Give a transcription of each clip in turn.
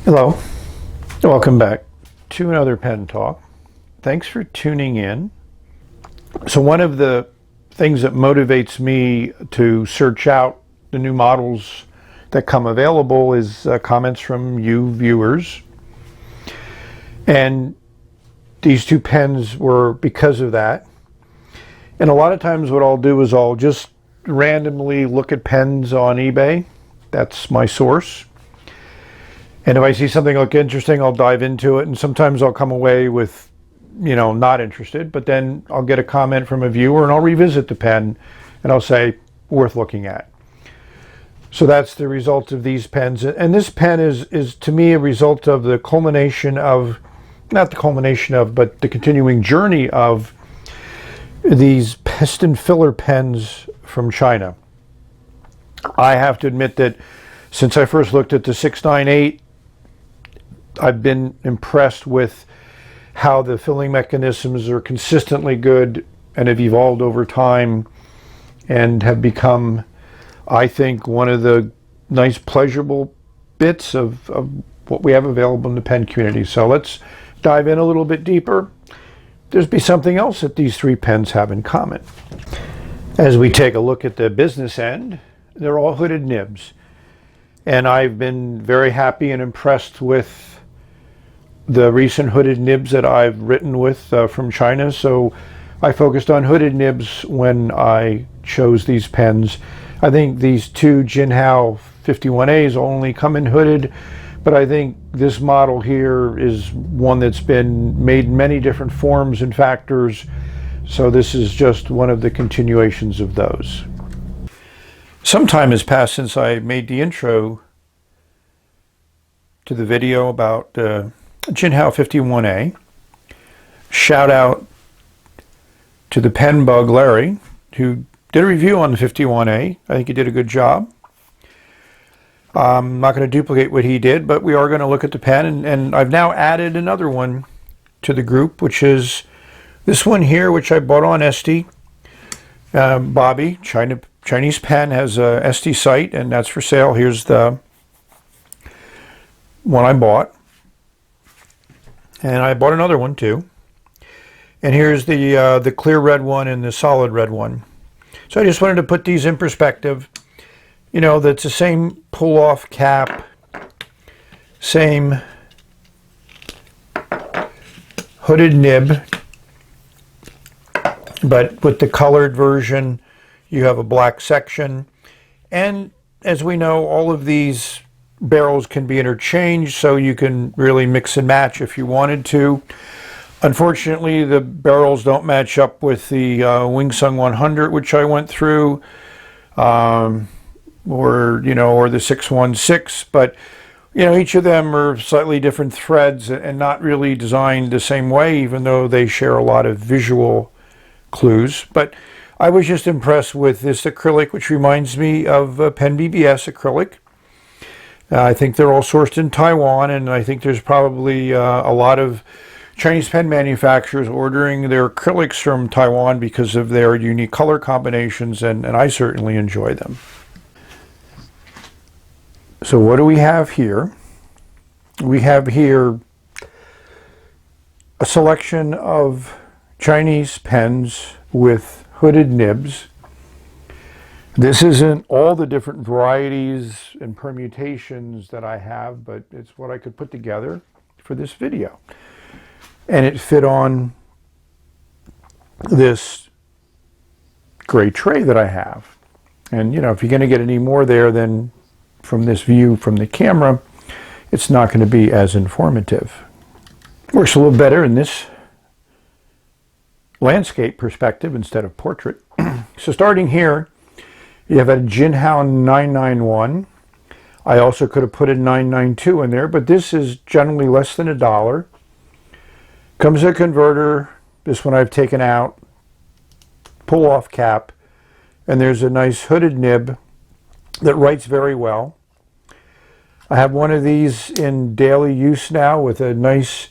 Hello, welcome back to another pen talk. Thanks for tuning in. So one of the things that motivates me to search out the new models that come available is comments from you viewers. And these two pens were because of that. And a lot of times what I'll do is I'll just randomly look at pens on eBay. That's my source. And if I see something look interesting, I'll dive into it. And sometimes I'll come away with, not interested. But then I'll get a comment from a viewer and I'll revisit the pen and I'll say, worth looking at. So that's the result of these pens. And this pen is to me a result of the culmination of, not the culmination of, but the continuing journey of these piston filler pens from China. I have to admit that since I first looked at the 698, I've been impressed with how the filling mechanisms are consistently good and have evolved over time and have become, I think, one of the nice pleasurable bits of what we have available in the pen community. So let's dive in a little bit deeper. There's be something else that these three pens have in common. As we take a look at the business end, they're all hooded nibs. And I've been very happy and impressed with the recent hooded nibs that I've written with from China. So I focused on hooded nibs when I chose these pens. I think these two Jinhao 51As only come in hooded, but I think this model here is one that's been made in many different forms and factors. So this is just one of the continuations of those. Some time has passed since I made the intro to the video about Jinhao 51A. Shout out to the pen bug Larry, who did a review on the 51A. I think he did a good job. I'm not going to duplicate what he did, but we are going to look at the pen, and I've now added another one to the group, which is this one here, which I bought on Etsy. Bobby, Chinese pen, has a Etsy site, and that's for sale. Here's the one I bought. And I bought another one too. And here's the clear red one and the solid red one. So I just wanted to put these in perspective. That's the same pull-off cap, same hooded nib, but with the colored version, you have a black section. And as we know, all of these barrels can be interchanged, so you can really mix and match if you wanted to. Unfortunately, the barrels don't match up with the Wingsung 100, which I went through, or the 616. But each of them are slightly different threads and not really designed the same way, even though they share a lot of visual clues. But I was just impressed with this acrylic, which reminds me of Pen BBS acrylic. I think they're all sourced in Taiwan, and I think there's probably a lot of Chinese pen manufacturers ordering their acrylics from Taiwan because of their unique color combinations, and I certainly enjoy them. So what do we have here? We have here a selection of Chinese pens with hooded nibs. This isn't all the different varieties and permutations that I have, but it's what I could put together for this video. And it fit on this gray tray that I have. And if you're going to get any more there than from this view from the camera, it's not going to be as informative. Works a little better in this landscape perspective instead of portrait. So starting here, you have a Jinhao 991. I also could have put a 992 in there, but this is generally less than $1. Comes a converter. This one I've taken out. Pull-off cap. And there's a nice hooded nib that writes very well. I have one of these in daily use now with a nice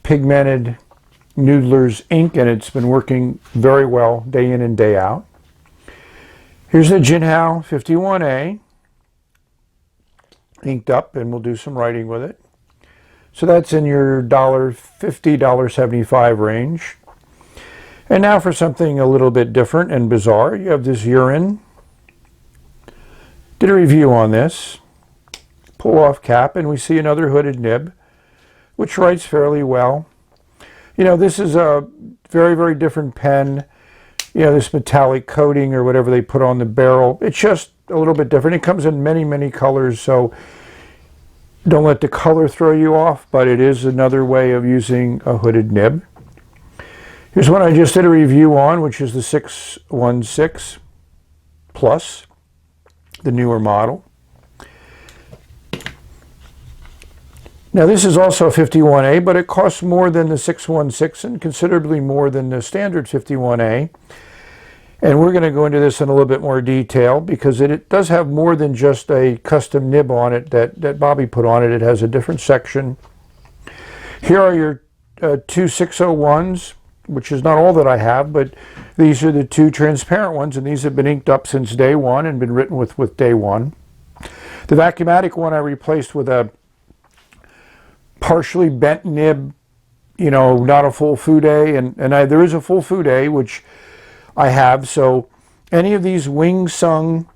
pigmented Noodler's ink, and it's been working very well day in and day out. Here's the Jinhao 51A, inked up, and we'll do some writing with it. So that's in your $1.50, $1.75 range. And now for something a little bit different and bizarre, you have this urine. Did a review on this. Pull off cap and we see another hooded nib, which writes fairly well. You know, this is a very, very different pen. You know, this metallic coating or whatever they put on the barrel, it's just a little bit different. It comes in many, many colors, so don't let the color throw you off, but it is another way of using a hooded nib. Here's one I just did a review on, which is the 616 Plus, the newer model. Now this is also a 51A, but it costs more than the 616 and considerably more than the standard 51A. And we're going to go into this in a little bit more detail because it does have more than just a custom nib on it that Bobby put on it. It has a different section. Here are your two 601s, which is not all that I have, but these are the two transparent ones, and these have been inked up since day one and been written with day one. The Vacuumatic one I replaced with a partially bent nib, you know, not a full Fude, and there is a full Fude, which I have. So any of these wing-sung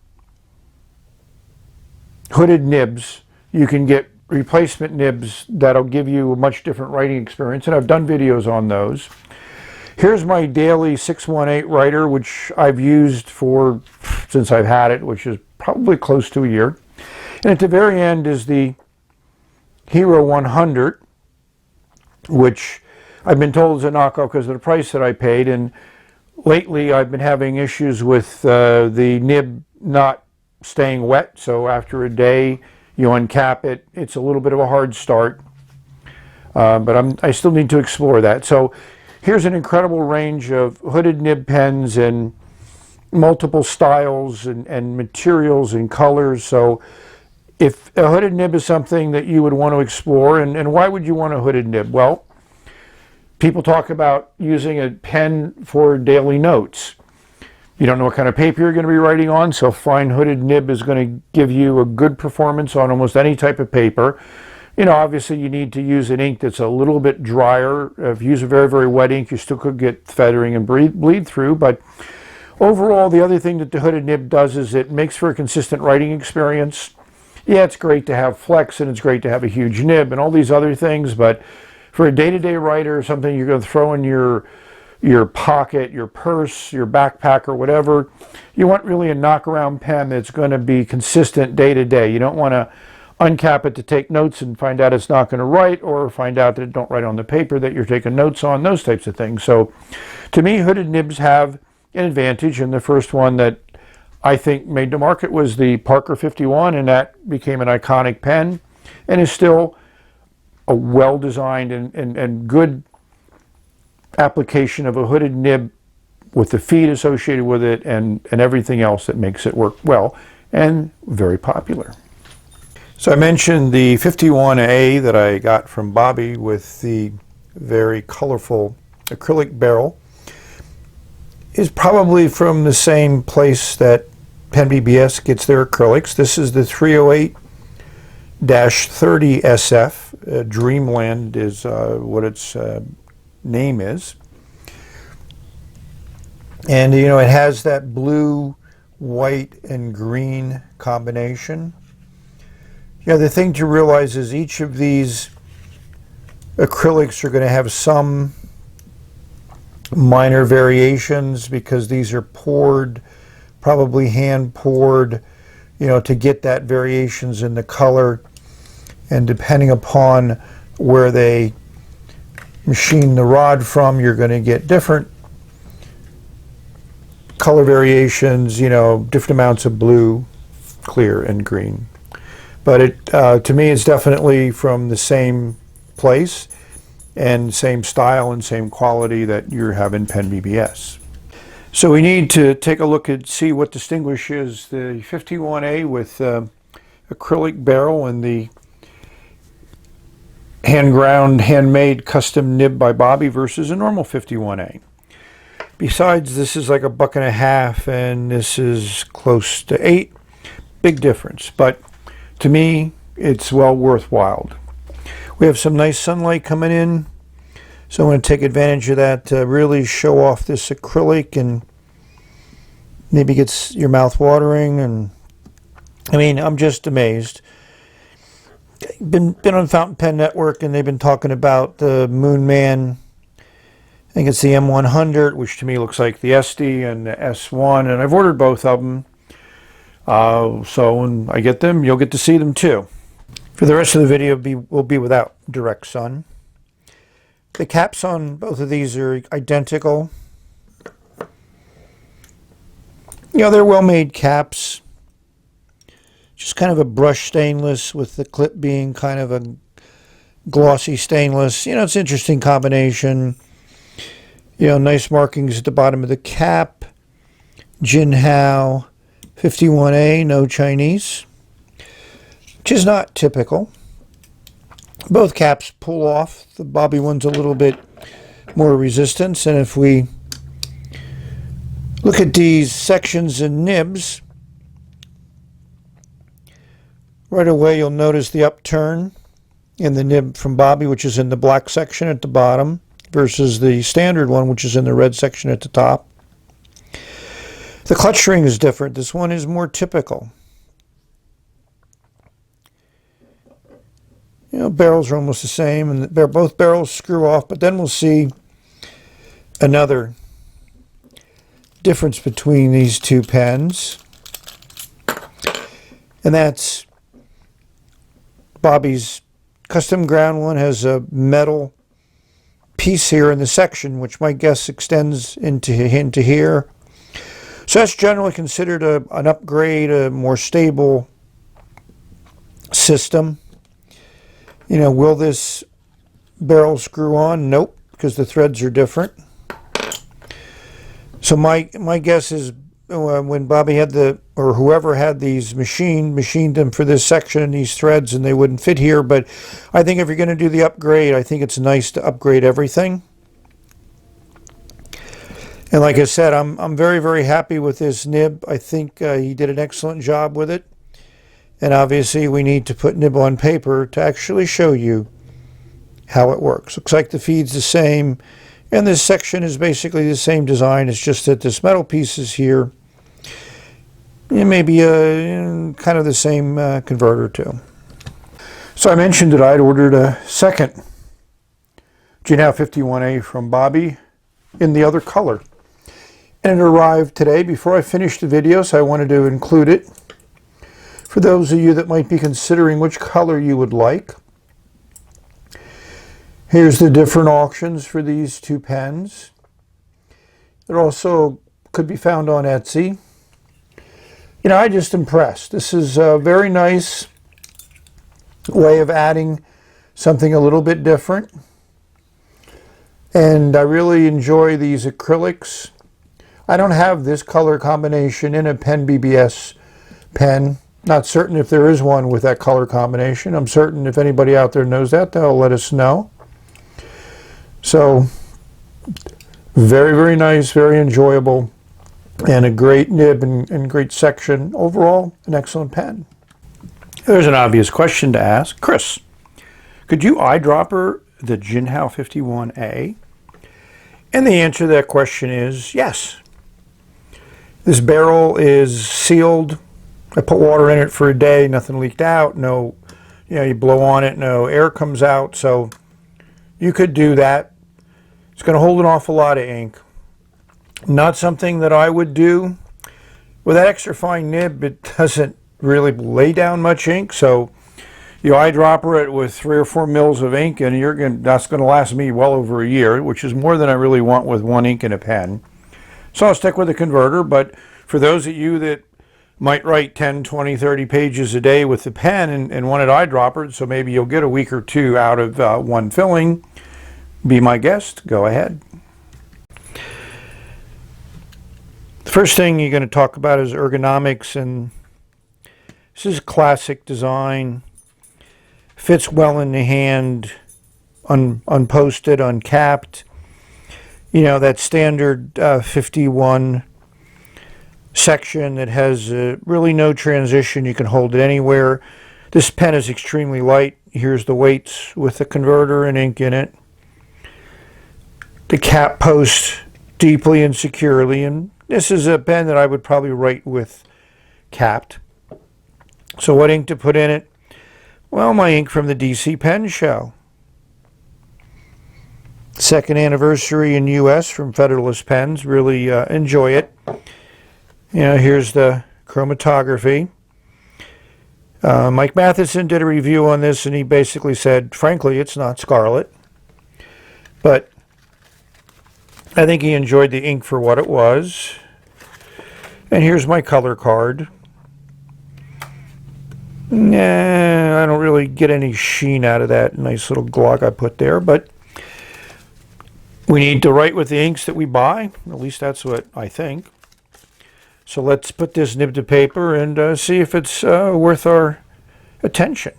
hooded nibs, you can get replacement nibs that'll give you a much different writing experience, and I've done videos on those. Here's my daily 618 writer, which I've used since I've had it, which is probably close to a year. And at the very end is the Hero 100, which I've been told is a knockoff because of the price that I paid, and lately I've been having issues with the nib not staying wet, so after a day you uncap it, it's a little bit of a hard start, but I still need to explore that. So here's an incredible range of hooded nib pens in multiple styles and materials and colors. So if a hooded nib is something that you would want to explore, and why would you want a hooded nib? Well, people talk about using a pen for daily notes. You don't know what kind of paper you're going to be writing on, so a fine hooded nib is going to give you a good performance on almost any type of paper. You know, obviously you need to use an ink that's a little bit drier. If you use a very, very wet ink, you still could get feathering and bleed through, but overall, the other thing that the hooded nib does is it makes for a consistent writing experience. Yeah, it's great to have flex and it's great to have a huge nib and all these other things, but for a day-to-day writer, something you're going to throw in your pocket, your purse, your backpack, or whatever, you want really a knock-around pen that's going to be consistent day-to-day. You don't want to uncap it to take notes and find out it's not going to write, or find out that it don't write on the paper that you're taking notes on, those types of things. So to me, hooded nibs have an advantage, and the first one that I think made the market was the Parker 51, and that became an iconic pen and is still a well-designed and good application of a hooded nib with the feed associated with it and everything else that makes it work well, and very popular. So I mentioned the 51A that I got from Bobby with the very colorful acrylic barrel is probably from the same place that Pen BBS gets their acrylics. This is the 308-30 SF. Dreamland is what its name is. And you know, it has that blue, white, and green combination. Yeah, the thing to realize is each of these acrylics are going to have some minor variations because these are poured, probably hand poured, you know, to get that variations in the color. And depending upon where they machine the rod from, you're going to get different color variations, you know, different amounts of blue, clear, and green. But it, to me, it's definitely from the same place and same style and same quality that you have in Pen BBS. So we need to take a look and see what distinguishes the 51A with acrylic barrel and the hand-ground, handmade custom nib by Bobby versus a normal 51A. Besides, this is like $1.50 and this is close to $8. Big difference, but to me, it's well worthwhile. We have some nice sunlight coming in, so I'm going to take advantage of that to really show off this acrylic and maybe gets your mouth watering. And I mean, I'm just amazed. Been on Fountain Pen Network, and they've been talking about the Moon Man. I think it's the M100, which to me looks like the SD, and the S1, and I've ordered both of them. So when I get them, you'll get to see them too. For the rest of the video, will be without direct sun. The caps on both of these are identical. You know, they're well-made caps. Just kind of a brush stainless with the clip being kind of a glossy stainless. You know, it's an interesting combination. You know, nice markings at the bottom of the cap. Jinhao 51A, no Chinese, which is not typical. Both caps pull off. The bobby one's a little bit more resistance, and if we look at these sections and nibs, right away you'll notice the upturn in the nib from bobby, which is in the black section at the bottom, versus the standard one, which is in the red section at the top. The clutch ring is different. This one is more typical. You know, barrels are almost the same, and both barrels screw off, but then we'll see another difference between these two pens, and that's Bobby's custom ground one has a metal piece here in the section, which my guess extends into here. So that's generally considered an upgrade, a more stable system. You know, will this barrel screw on? Nope, because the threads are different. So my guess is when Bobby had or whoever had these machined them for this section and these threads, and they wouldn't fit here. But I think if you're going to do the upgrade, I think it's nice to upgrade everything. And like I said, I'm very, very happy with this nib. I think he did an excellent job with it. And obviously we need to put nib on paper to actually show you how it works. Looks like the feed's the same, and this section is basically the same design. It's just that this metal piece is here. It may be kind of the same converter too. So I mentioned that I'd ordered a second Jinhao 51A from Bobby in the other color. And it arrived today before I finished the video, so I wanted to include it for those of you that might be considering which color you would like. Here's the different auctions for these two pens. They're also could be found on Etsy. You know, I'm just impressed. This is a very nice way of adding something a little bit different. And I really enjoy these acrylics. I don't have this color combination in a Pen BBS pen. Not certain if there is one with that color combination. I'm certain if anybody out there knows that, they'll let us know. So, very, very nice, very enjoyable, and a great nib and great section. Overall, an excellent pen. There's an obvious question to ask. Chris, could you eyedropper the Jinhao 51A? And the answer to that question is yes. This barrel is sealed. I put water in it for a day, nothing leaked out. No, you know, you blow on it, no air comes out. So you could do that. It's going to hold an awful lot of ink. Not something that I would do. With that extra fine nib, it doesn't really lay down much ink. So you eyedropper it with 3 or 4 mils of ink, and that's going to last me well over a year, which is more than I really want with one ink in a pen. So I'll stick with a converter, but for those of you that might write 10, 20, 30 pages a day with the pen and want it eyedroppered, so maybe you'll get a week or two out of one filling, be my guest. Go ahead. The first thing you're going to talk about is ergonomics, and this is classic design. Fits well in the hand, unposted, uncapped. You know, that standard 51 section that has really no transition. You can hold it anywhere. This pen is extremely light. Here's the weights with the converter and ink in it. The cap posts deeply and securely, and this is a pen that I would probably write with capped. So what ink to put in it? Well, my ink from the DC Pen Show. Second anniversary in US from Federalist Pens. Really enjoy it. You know, here's the chromatography. Mike Matheson did a review on this, and he basically said, frankly, it's not scarlet. But I think he enjoyed the ink for what it was. And here's my color card. Nah, I don't really get any sheen out of that nice little glock I put there, but we need to write with the inks that we buy. At least that's what I think. So let's put this nib to paper and see if it's worth our attention.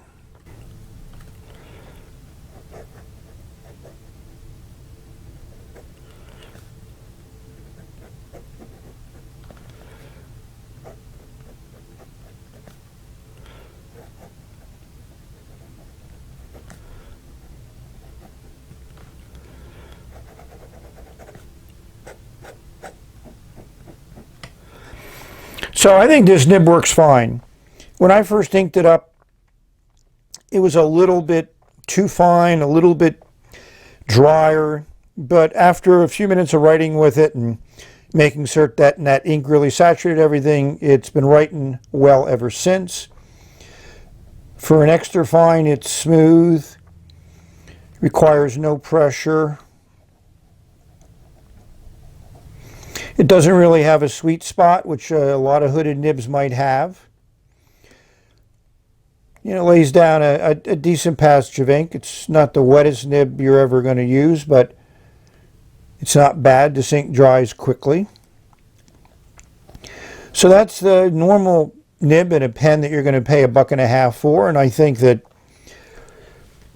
So I think this nib works fine. When I first inked it up, it was a little bit too fine, a little bit drier, but after a few minutes of writing with it and making certain that ink really saturated everything, it's been writing well ever since. For an extra fine, it's smooth, requires no pressure. It doesn't really have a sweet spot, which a lot of hooded nibs might have. You know, it lays down a decent passage of ink. It's not the wettest nib you're ever going to use, but it's not bad. This ink dries quickly. So that's the normal nib in a pen that you're going to pay $1.50 for, and I think that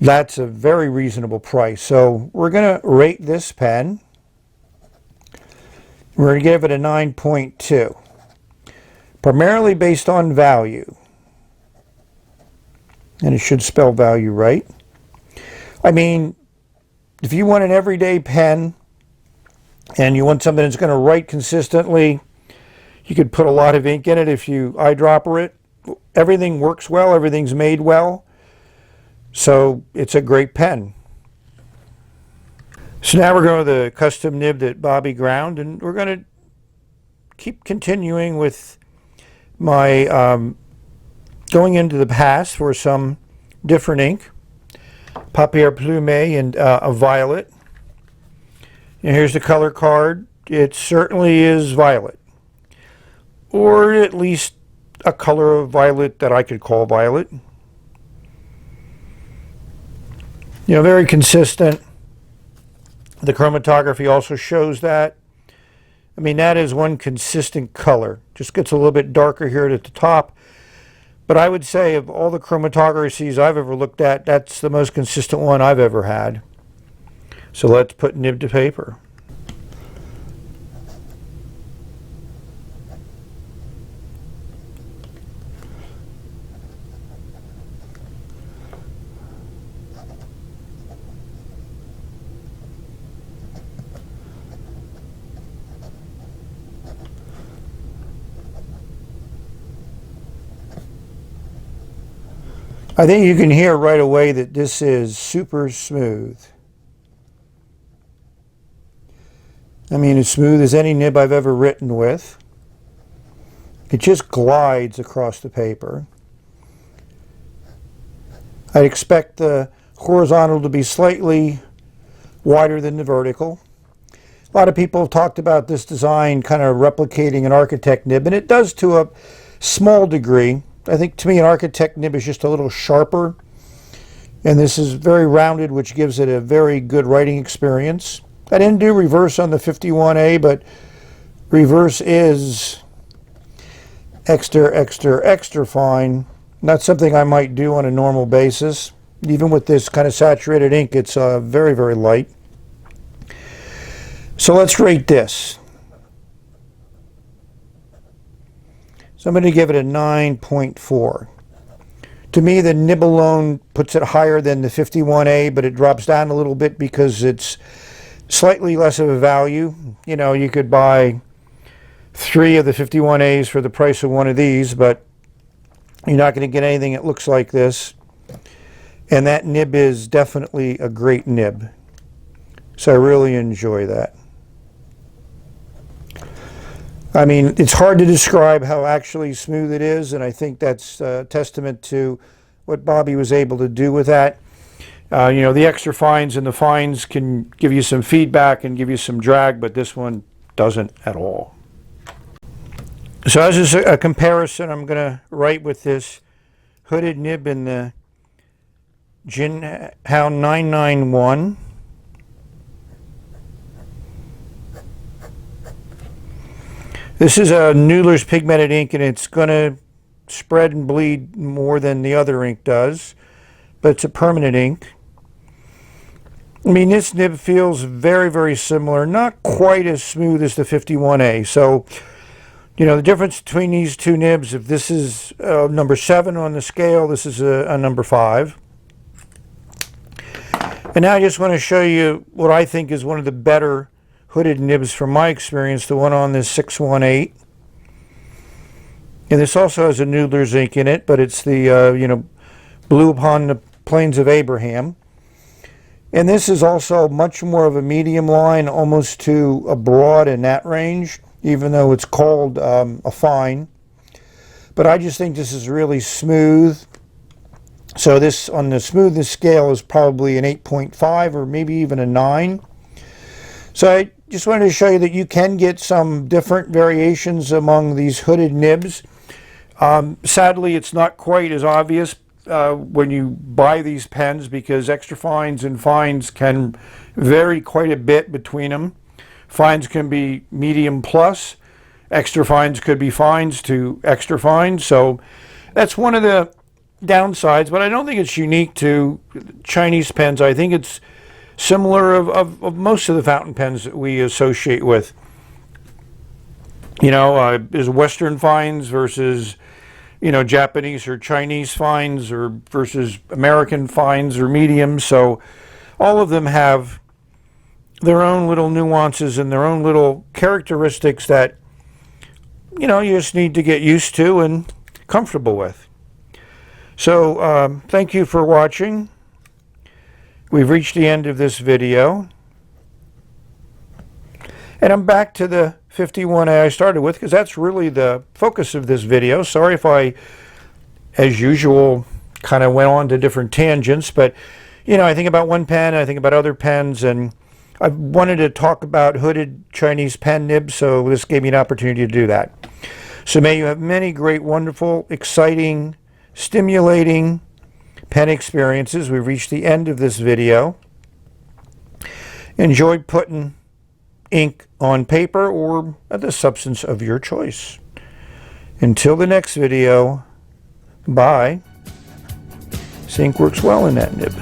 that's a very reasonable price. So we're going to rate this pen. We're going to give it a 9.2, primarily based on value. And it should spell value right. I mean, if you want an everyday pen and you want something that's going to write consistently, you could put a lot of ink in it if you eyedropper it. Everything works well, everything's made well. So it's a great pen. So now we're going to the custom nib that Bobby ground, and we're going to keep continuing with my going into the past for some different ink. Papier Plume and a violet. And here's the color card. It certainly is violet, or at least a color of violet that I could call violet. You know, very consistent. The chromatography also shows that. I mean, that is one consistent color. Just gets a little bit darker here at the top. But I would say of all the chromatographies I've ever looked at, that's the most consistent one I've ever had. So let's put nib to paper. I think you can hear right away that this is super smooth. I mean, as smooth as any nib I've ever written with. It just glides across the paper. I'd expect the horizontal to be slightly wider than the vertical. A lot of people have talked about this design kind of replicating an architect nib, and it does to a small degree. I think to me an architect nib is just a little sharper, and this is very rounded, which gives it a very good writing experience. I didn't do reverse on the 51A, but reverse is extra fine. Not something I might do on a normal basis. Even with this kind of saturated ink, it's very, very light. So let's rate this. So I'm going to give it a 9.4. To me, the nib alone puts it higher than the 51A, but it drops down a little bit because it's slightly less of a value. You know, you could buy 3 of the 51As for the price of one of these, but you're not going to get anything that looks like this. And that nib is definitely a great nib. So I really enjoy that. I mean, it's hard to describe how actually smooth it is, and I think that's a testament to what Bobby was able to do with that. You know, the extra fines and the fines can give you some feedback and give you some drag, but this one doesn't at all. So as a comparison, I'm going to write with this hooded nib in the Jinhao 991. This is a Noodler's pigmented ink, and it's going to spread and bleed more than the other ink does, but it's a permanent ink. I mean, this nib feels very, very similar, not quite as smooth as the 51A. So, you know, the difference between these two nibs, if this is number 7 on the scale, this is a number 5. And now I just want to show you what I think is one of the better hooded nibs from my experience, the one on this 618. And this also has a Noodler's ink in it, but it's the, you know, Blue Upon the Plains of Abraham. And this is also much more of a medium line, almost to a broad in that range, even though it's called a fine. But I just think this is really smooth. So this, on the smoothness scale, is probably an 8.5 or maybe even a 9. So I just wanted to show you that you can get some different variations among these hooded nibs. Sadly, it's not quite as obvious when you buy these pens, because extra fines and fines can vary quite a bit between them. Fines can be medium plus, extra fines could be fines to extra fines. So that's one of the downsides, but I don't think it's unique to Chinese pens. I think it's similar of most of the fountain pens that we associate with. You know, there's Western fines versus, you know, Japanese or Chinese fines, or versus American fines or mediums. So all of them have their own little nuances and their own little characteristics that, you know, you just need to get used to and comfortable with. So thank you for watching. We've reached the end of this video. And I'm back to the 51A I started with, because that's really the focus of this video. Sorry if I, as usual, kind of went on to different tangents, but, you know, I think about one pen, I think about other pens, and I wanted to talk about hooded Chinese pen nibs, so this gave me an opportunity to do that. So may you have many great, wonderful, exciting, stimulating pen experiences. We've reached the end of this video. Enjoy putting ink on paper or the substance of your choice. Until the next video, bye. This ink works well in that nib.